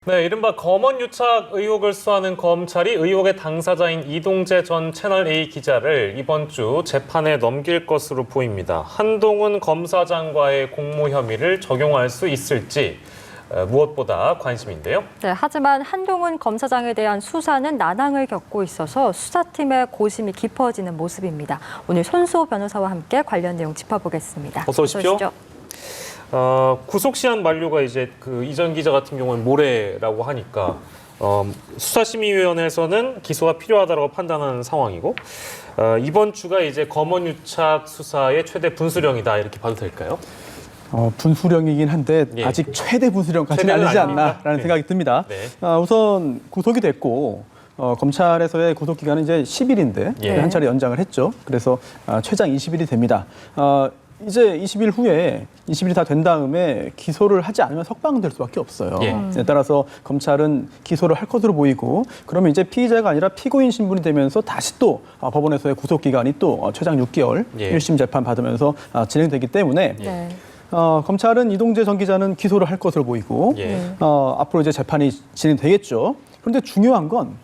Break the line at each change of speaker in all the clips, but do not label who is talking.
네, 이른바 검언 유착 의혹을 수사하는 검찰이 의혹의 당사자인 이동재 전 채널A 기자를 이번 주 재판에 넘길 것으로 보입니다. 한동훈 검사장과의 공모 혐의를 적용할 수 있을지 무엇보다 관심인데요.
네, 하지만 한동훈 검사장에 대한 수사는 난항을 겪고 있어서 수사팀의 고심이 깊어지는 모습입니다. 오늘 손수호 변호사와 함께 관련 내용 짚어보겠습니다.
어서 오십시오. 구속시한 만료가 이제 그 이전 기자 같은 경우는 모레라고 하니까 수사심의위원회에서는 기소가 필요하다고 판단하는 상황이고 이번 주가 이제 검언유착 수사의 최대 분수령이다 이렇게 봐도 될까요?
분수령이긴 한데
예.
아직 최대 분수령까지는
최대는
아니지
아닙니까?
않나라는
네.
생각이 듭니다.
네.
우선 구속이 됐고 검찰에서의 구속 기간은 이제 10일인데
예.
한 차례 연장을 했죠. 그래서 최장 20일이 됩니다. 이제 20일 후에 20일이 다 된 다음에 기소를 하지 않으면 석방될 수밖에 없어요.
예.
따라서 검찰은 기소를 할 것으로 보이고 그러면 이제 피의자가 아니라 피고인 신분이 되면서 다시 또 법원에서의 구속 기간이 또 최장 6개월
예.
1심 재판 받으면서 진행되기 때문에
네.
검찰은 이동재 전 기자는 기소를 할 것으로 보이고
예.
앞으로 이제 재판이 진행되겠죠. 그런데 중요한 건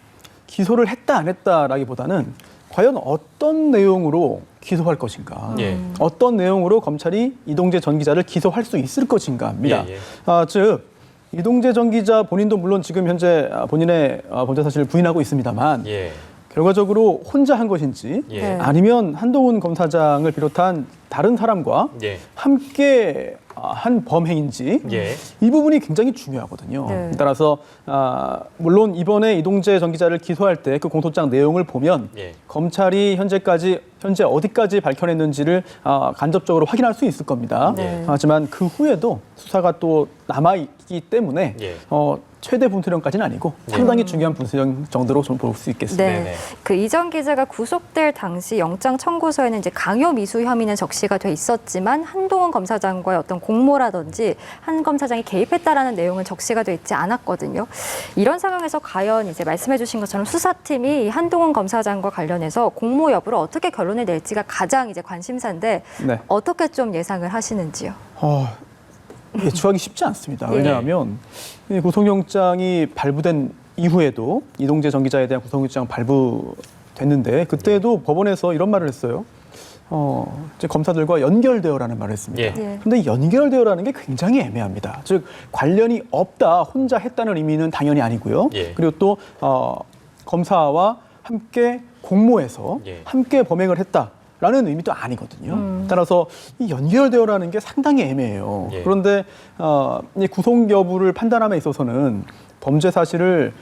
기소를 했다 안 했다라기보다는 과연 어떤 내용으로 기소할 것인가,
예.
어떤 내용으로 검찰이 이동재 전 기자를 기소할 수 있을 것인가입니다.
예, 예.
즉 이동재 전 기자 본인도 물론 지금 현재 본인의 범죄 사실을 부인하고 있습니다만
예.
결과적으로 혼자 한 것인지
예.
네.
아니면 한동훈 검사장을 비롯한 다른 사람과
예.
함께 한 범행인지
예.
이 부분이 굉장히 중요하거든요.
네.
따라서 물론 이번에 이동재 전 기자를 기소할 때 그 공소장 내용을 보면
예.
검찰이 현재 어디까지 밝혀냈는지를 간접적으로 확인할 수 있을 겁니다.
네.
하지만 그 후에도 수사가 또 남아있기 때문에
예.
최대 분수령까지는 아니고 상당히 중요한 분수령 정도로 좀 볼 수 있겠습니다.
네.
네네.
그 이전 기자가 구속될 당시 영장 청구서에는 이제 강요 미수 혐의는 적시가 돼 있었지만 한동훈 검사장과의 어떤 공모라든지 한 검사장이 개입했다라는 내용은 적시가 돼 있지 않았거든요. 이런 상황에서 과연 이제 말씀해주신 것처럼 수사팀이 한동훈 검사장과 관련해서 공모 여부를 어떻게 결론을 낼지가 가장 이제 관심사인데
네.
어떻게 좀 예상을 하시는지요?
예측하기 쉽지 않습니다.
예.
왜냐하면 이 구속영장이 발부된 이후에도 이동재 전 기자에 대한 구속영장 발부됐는데 그때도 법원에서 이런 말을 했어요. 이제 검사들과 연결되어라는 말을 했습니다.
예.
예.
그런데 연결되어라는 게 굉장히 애매합니다. 즉 관련이 없다, 혼자 했다는 의미는 당연히 아니고요.
예.
그리고 또 검사와 함께 공모해서
예.
함께 범행을 했다. 라는 의미도 아니거든요. 따라서 이 연결되어라는 게 상당히 애매해요.
예.
그런데 이 구속 여부를 판단함에 있어서는 범죄 사실을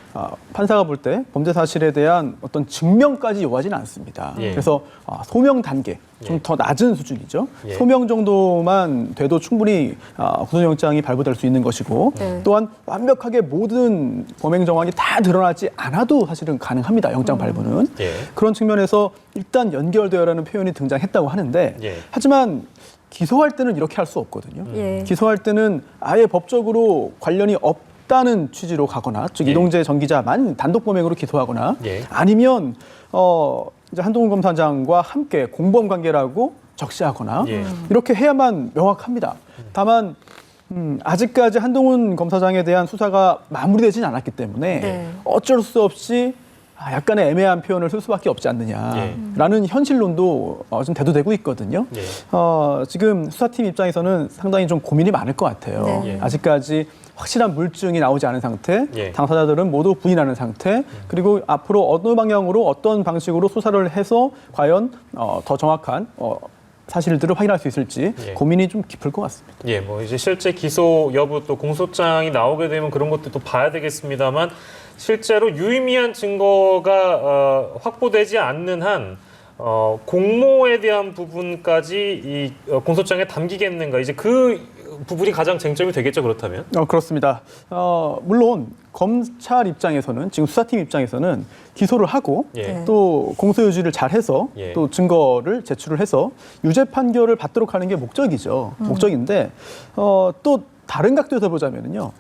판사가 볼 때 범죄 사실에 대한 어떤 증명까지 요하지는 않습니다.
예.
그래서 소명 단계 좀
예.
더 낮은 수준이죠.
예.
소명 정도만 돼도 충분히 구속영장이 발부될 수 있는 것이고
네.
또한 완벽하게 모든 범행 정황이 다 드러나지 않아도 사실은 가능합니다. 영장 발부는.
예.
그런 측면에서 일단 연결되어라는 표현이 등장했다고 하는데
예.
하지만 기소할 때는 이렇게 할 수 없거든요.
예.
기소할 때는 아예 법적으로 관련이 없다는 취지로 가거나 즉
예.
이동재 전 기자만 단독 범행으로 기소하거나
예.
아니면 이제 한동훈 검사장과 함께 공범 관계라고 적시하거나
예.
이렇게 해야만 명확합니다. 다만 아직까지 한동훈 검사장에 대한 수사가 마무리되지는 않았기 때문에
네.
어쩔 수 없이 약간의 애매한 표현을 쓸 수밖에 없지 않느냐라는 현실론도 좀 대두되고 있거든요.
예.
지금 수사팀 입장에서는 상당히 좀 고민이 많을 것 같아요.
네.
예.
아직까지 확실한 물증이 나오지 않은 상태,
예.
당사자들은 모두 부인하는 상태, 그리고 앞으로 어느 방향으로 어떤 방식으로 수사를 해서 과연 더 정확한 사실들을 확인할 수 있을지
예.
고민이 좀 깊을 것 같습니다.
예, 뭐 이제 실제 기소 여부 또 공소장이 나오게 되면 그런 것도 봐야 되겠습니다만 실제로 유의미한 증거가 확보되지 않는 한 공모에 대한 부분까지 이 공소장에 담기겠는가 이제 그 부분이 가장 쟁점이 되겠죠, 그렇다면?
그렇습니다. 물론 검찰 입장에서는 지금 수사팀 입장에서는 기소를 하고
예.
또 공소유지를 잘해서
예.
또 증거를 제출을 해서 유죄 판결을 받도록 하는 게 목적이죠. 목적인데 또 다른 각도에서 보자면은요.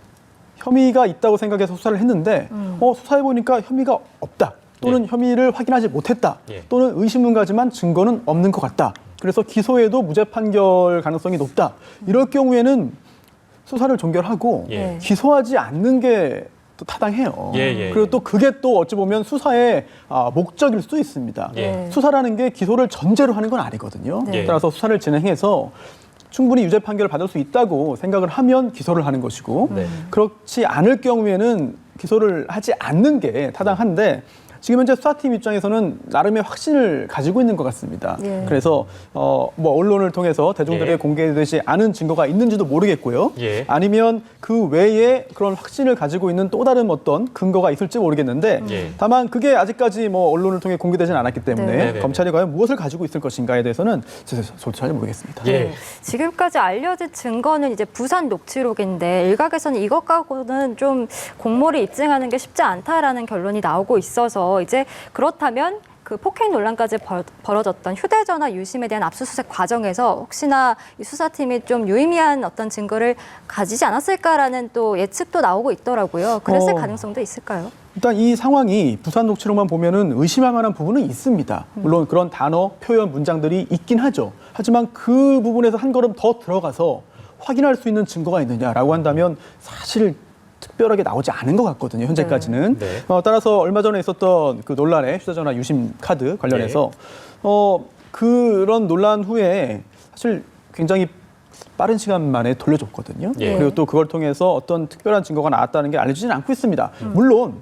혐의가 있다고 생각해서 수사를 했는데 수사해 보니까 혐의가 없다. 또는
예.
혐의를 확인하지 못했다.
예.
또는 의심은 가지만 증거는 없는 것 같다. 그래서 기소에도 무죄 판결 가능성이 높다. 이럴 경우에는 수사를 종결하고
예.
기소하지 않는 게 또 타당해요.
예.
그리고 또 그게 또 어찌 보면 수사의 목적일 수도 있습니다.
예.
수사라는 게 기소를 전제로 하는 건 아니거든요.
네.
따라서 수사를 진행해서 충분히 유죄 판결을 받을 수 있다고 생각을 하면 기소를 하는 것이고
네.
그렇지 않을 경우에는 기소를 하지 않는 게 타당한데 지금 현재 수사팀 입장에서는 나름의 확신을 가지고 있는 것 같습니다.
예.
그래서 뭐 언론을 통해서 대중들에게
예.
공개되지 않은 증거가 있는지도 모르겠고요.
예.
아니면 그 외에 그런 확신을 가지고 있는 또 다른 어떤 근거가 있을지 모르겠는데
예.
다만 그게 아직까지 뭐 언론을 통해 공개되지는 않았기 때문에
네.
네네.
검찰이 과연 무엇을 가지고 있을 것인가에 대해서는 저도 잘 모르겠습니다.
예.
네. 지금까지 알려진 증거는 이제 부산 녹취록인데 일각에서는 이것 갖고는 좀 공모를 입증하는 게 쉽지 않다라는 결론이 나오고 있어서 이제 그렇다면 그 폭행 논란까지 벌어졌던 휴대전화 유심에 대한 압수수색 과정에서 혹시나 이 수사팀이 좀 유의미한 어떤 증거를 가지지 않았을까라는 또 예측도 나오고 있더라고요. 그랬을 가능성도 있을까요?
일단 이 상황이 부산 녹취록만 보면은 의심할 만한 부분은 있습니다. 물론 그런 단어, 표현, 문장들이 있긴 하죠. 하지만 그 부분에서 한 걸음 더 들어가서 확인할 수 있는 증거가 있느냐라고 한다면 사실 특별하게 나오지 않은 것 같거든요. 현재까지는.
네.
따라서 얼마 전에 있었던 그 논란의 휴대전화 유심 카드 관련해서 그런 논란 후에 사실 굉장히 빠른 시간 만에 돌려줬거든요.
예.
그리고 또 그걸 통해서 어떤 특별한 증거가 나왔다는 게 알려지지는 않고 있습니다. 물론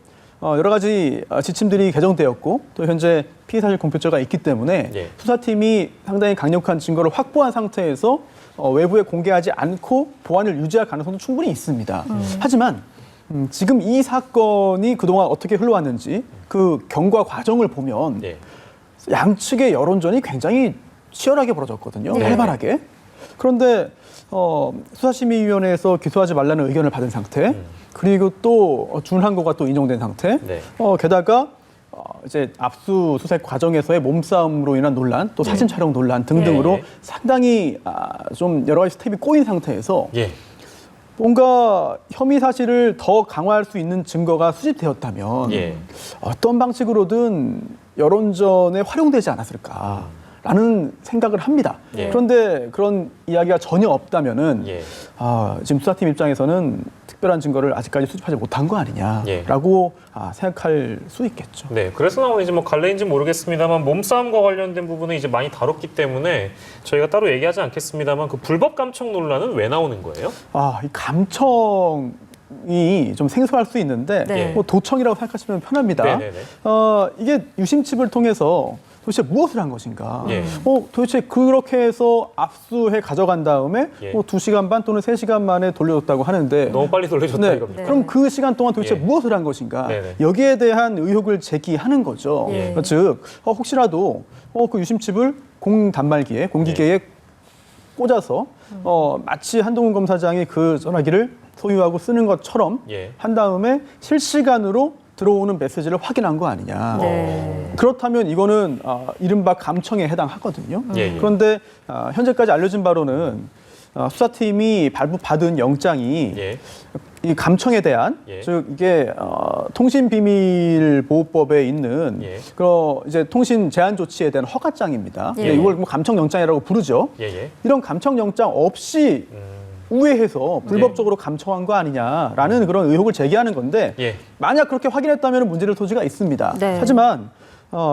여러 가지 지침들이 개정되었고 또 현재 피해사실 공표죄가 있기 때문에
예.
수사팀이 상당히 강력한 증거를 확보한 상태에서 외부에 공개하지 않고 보안을 유지할 가능성도 충분히 있습니다. 하지만 지금 이 사건이 그동안 어떻게 흘러왔는지 그 경과 과정을 보면
예.
양측의 여론전이 굉장히 치열하게 벌어졌거든요.
네.
활발하게. 그런데 수사심의위원회에서 기소하지 말라는 의견을 받은 상태, 그리고 또 준항고가 또 인용된 상태,
네.
게다가 이제 압수수색 과정에서의 몸싸움으로 인한 논란, 또 사진 촬영 논란 등등으로
네.
상당히 좀 여러 가지 스텝이 꼬인 상태에서
예.
뭔가 혐의 사실을 더 강화할 수 있는 증거가 수집되었다면
예.
어떤 방식으로든 여론전에 활용되지 않았을까라는 생각을 합니다.
예.
그런데 그런 이야기가 전혀 없다면은
예.
지금 수사팀 입장에서는 특별한 증거를 아직까지 수집하지 못한 거 아니냐라고 생각할 수 있겠죠.
네, 그래서 나오는 이제 뭐 갈래인지 모르겠습니다만 몸싸움과 관련된 부분은 이제 많이 다뤘기 때문에 저희가 따로 얘기하지 않겠습니다만 그 불법 감청 논란은 왜 나오는 거예요?
이 감청이 좀 생소할 수 있는데
네.
뭐 도청이라고 생각하시면 편합니다.
네네네.
이게 유심칩을 통해서 도대체 무엇을 한 것인가?
예.
도대체 그렇게 해서 압수해 가져간 다음에
예.
2시간 반 또는 3시간 만에 돌려줬다고 하는데
너무 빨리 돌려줬다
네.
이겁니까?
그럼 그 시간 동안 도대체
예.
무엇을 한 것인가?
네네.
여기에 대한 의혹을 제기하는 거죠.
예.
즉 혹시라도 그 유심칩을 공단말기에 공기계에 꽂아서 마치 한동훈 검사장이 그 전화기를 소유하고 쓰는 것처럼
예.
한 다음에 실시간으로 들어오는 메시지를 확인한 거 아니냐.
네.
그렇다면 이거는 이른바 감청에 해당하거든요.
예.
그런데 현재까지 알려진 바로는 수사팀이 발부받은 영장이
예.
이 감청에 대한
예.
즉 이게 통신비밀보호법에 있는
예.
그 이제 통신 제한 조치에 대한 허가장입니다.
예.
이걸 뭐 감청영장이라고 부르죠.
예.
이런 감청영장 없이 우회해서 불법적으로 감청한 거 아니냐라는 그런 의혹을 제기하는 건데
예.
만약 그렇게 확인했다면 문제될 소지가 있습니다.
네.
하지만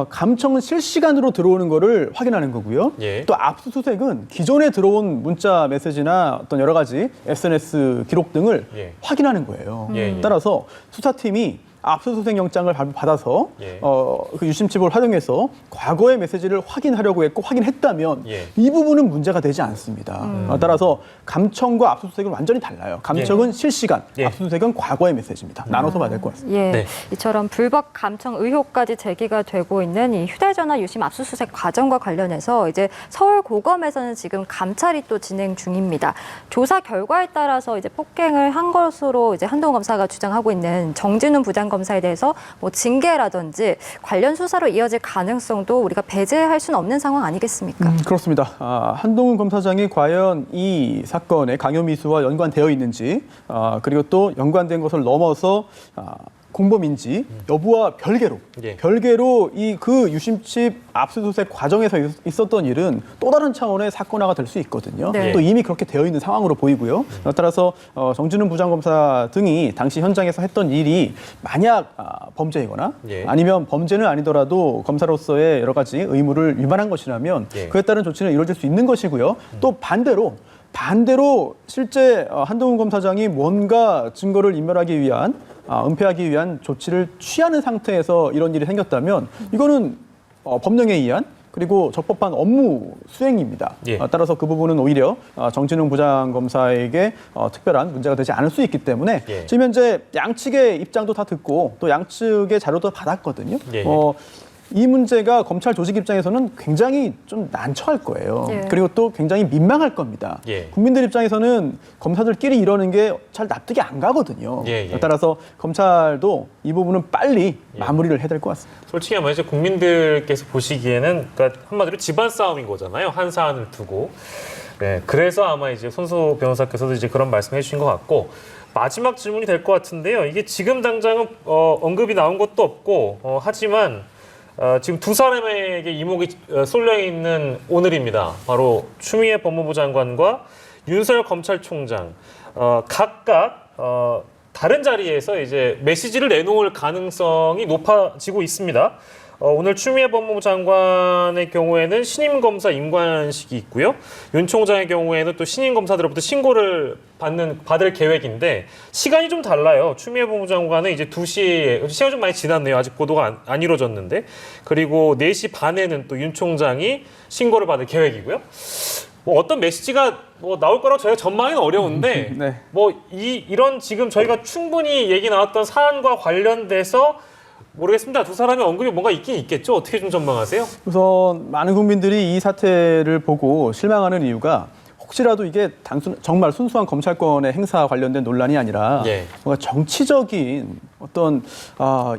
감청은 실시간으로 들어오는 거를 확인하는 거고요.
예.
또 압수수색은 기존에 들어온 문자 메시지나 어떤 여러 가지 SNS 기록 등을
예.
확인하는 거예요.
예.
따라서 수사팀이 압수수색 영장을 발부받아서
예.
그 유심칩을 활용해서 과거의 메시지를 확인하려고 했고 확인했다면
예.
이 부분은 문제가 되지 않습니다. 따라서 감청과 압수수색은 완전히 달라요. 감청은 실시간,
예.
압수수색은 과거의 메시지입니다. 나눠서 봐야 될 것 같습니다.
예,
네.
이처럼 불법 감청 의혹까지 제기가 되고 있는 이 휴대전화 유심 압수수색 과정과 관련해서 이제 서울고검에서는 지금 감찰이 또 진행 중입니다. 조사 결과에 따라서 이제 폭행을 한 것으로 이제 한동훈 검사가 주장하고 있는 정진훈 부장검사에 대해서 뭐 징계라든지 관련 수사로 이어질 가능성도 우리가 배제할 수는 없는 상황 아니겠습니까?
그렇습니다. 한동훈 검사장이 과연 이 사건에 강요미수와 연관되어 있는지 그리고 또 연관된 것을 넘어서 공범인지 여부와 별개로 이 그 유심칩 압수수색 과정에서 있었던 일은 또 다른 차원의 사건화가 될 수 있거든요.
네.
또 이미 그렇게 되어 있는 상황으로 보이고요. 따라서 정진웅 부장검사 등이 당시 현장에서 했던 일이 만약 범죄이거나
예.
아니면 범죄는 아니더라도 검사로서의 여러 가지 의무를 위반한 것이라면
예.
그에 따른 조치는 이루어질 수 있는 것이고요. 또 반대로 실제 한동훈 검사장이 뭔가 증거를 인멸하기 위한 은폐하기 위한 조치를 취하는 상태에서 이런 일이 생겼다면 이거는 법령에 의한 그리고 적법한 업무 수행입니다.
예.
따라서 그 부분은 오히려 정진웅 부장검사에게 특별한 문제가 되지 않을 수 있기 때문에
예.
지금 현재 양측의 입장도 다 듣고 또 양측의 자료도 받았거든요.
예.
이 문제가 검찰 조직 입장에서는 굉장히 좀 난처할 거예요.
예.
그리고 또 굉장히 민망할 겁니다.
예.
국민들 입장에서는 검사들끼리 이러는 게 잘 납득이 안 가거든요.
예, 예.
따라서 검찰도 이 부분은 빨리
예.
마무리를 해야 될 것 같습니다.
솔직히 말해서 국민들께서 보시기에는 그러니까 한마디로 집안 싸움인 거잖아요. 한 사안을 두고. 네, 그래서 아마 이제 손수 변호사께서도 이제 그런 말씀해 주신 것 같고 마지막 질문이 될 것 같은데요. 이게 지금 당장은 언급이 나온 것도 없고 하지만 지금 두 사람에게 이목이 쏠려 있는 오늘입니다. 바로 추미애 법무부 장관과 윤석열 검찰총장 각각 다른 자리에서 이제 메시지를 내놓을 가능성이 높아지고 있습니다. 오늘 추미애 법무부 장관의 경우에는 신임 검사 임관식이 있고요. 윤 총장의 경우에는 또 신임 검사들로부터 신고를 받을 계획인데 시간이 좀 달라요. 추미애 법무부 장관은 이제 2시에 시간 좀 많이 지났네요. 아직 보도가 안 이루어졌는데 그리고 4시 반에는 또 윤 총장이 신고를 받을 계획이고요. 뭐 어떤 메시지가 뭐 나올 거라고 저희가 전망은 어려운데
네.
뭐 이런 지금 저희가 충분히 얘기 나왔던 사안과 관련돼서 모르겠습니다. 두 사람의 언급이 뭔가 있긴 있겠죠. 어떻게 좀 전망하세요?
우선 많은 국민들이 이 사태를 보고 실망하는 이유가 혹시라도 이게 정말 순수한 검찰권의 행사 관련된 논란이 아니라
예.
뭔가 정치적인 어떤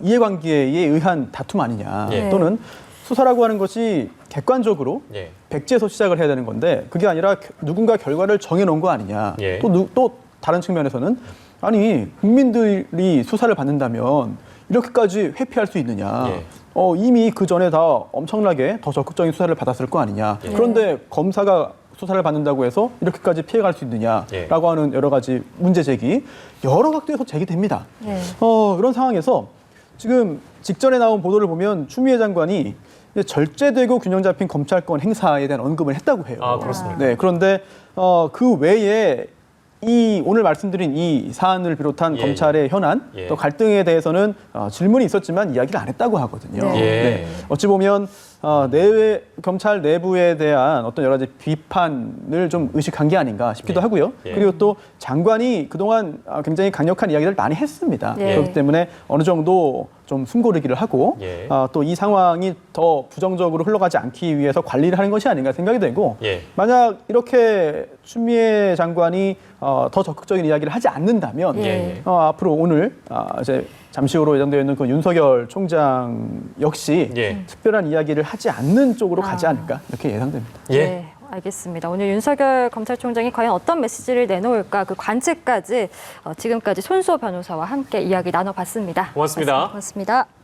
이해관계에 의한 다툼 아니냐
예.
또는 수사라고 하는 것이 객관적으로
예.
백지에서 시작을 해야 되는 건데 그게 아니라 누군가 결과를 정해놓은 거 아니냐.
예.
또 다른 측면에서는 아니 국민들이 수사를 받는다면 이렇게까지 회피할 수 있느냐.
예.
이미 그 전에 다 엄청나게 더 적극적인 수사를 받았을 거 아니냐.
예.
그런데 검사가 수사를 받는다고 해서 이렇게까지 피해갈 수 있느냐라고
예.
하는 여러 가지 문제 제기 여러 각도에서 제기됩니다.
예.
그런 상황에서 지금 직전에 나온 보도를 보면 추미애 장관이 절제되고 균형 잡힌 검찰권 행사에 대한 언급을 했다고 해요.
아, 그렇습니까?
네, 그런데 그 외에 오늘 말씀드린 이 사안을 비롯한
예,
검찰의 현안,
예.
또 갈등에 대해서는 질문이 있었지만 이야기를 안 했다고 하거든요.
네.
예.
어찌 보면 검찰 내부에 대한 어떤 여러 가지 비판을 좀 의식한 게 아닌가 싶기도
예.
하고요.
예.
그리고 또 장관이 그동안 굉장히 강력한 이야기를 많이 했습니다.
예.
그렇기 때문에 어느 정도 좀 숨고르기를 하고
예.
또 이 상황이 더 부정적으로 흘러가지 않기 위해서 관리를 하는 것이 아닌가 생각이 되고
예.
만약 이렇게 추미애 장관이 더 적극적인 이야기를 하지 않는다면
예.
앞으로 오늘 이제 잠시 후로 예정되어 있는 그 윤석열 총장 역시
예.
특별한 이야기를 하지 않는 쪽으로 가지 않을까 이렇게 예상됩니다.
예.
네, 알겠습니다. 오늘 윤석열 검찰총장이 과연 어떤 메시지를 내놓을까 그 관측까지 지금까지 손수호 변호사와 함께 이야기 나눠봤습니다.
고맙습니다.
고맙습니다.